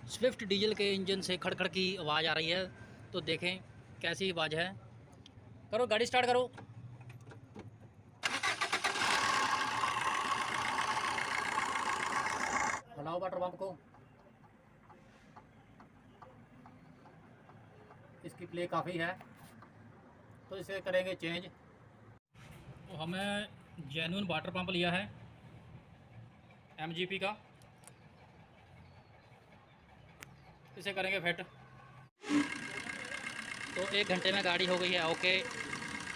Swift diesel के engine से खड़खड़ की आवाज़ आ रही है, तो देखें कैसी आवाज़ है। करो गाड़ी स्टार्ट करो। हलाओ वाटर पंप को। इसकी प्ले काफ़ी है, तो इसे करेंगे चेंज। तो हमें जेन्युइन वाटर पंप लिया है MGP का, इसे करेंगे फिट। तो 1 घंटे में गाड़ी हो गई है ओके।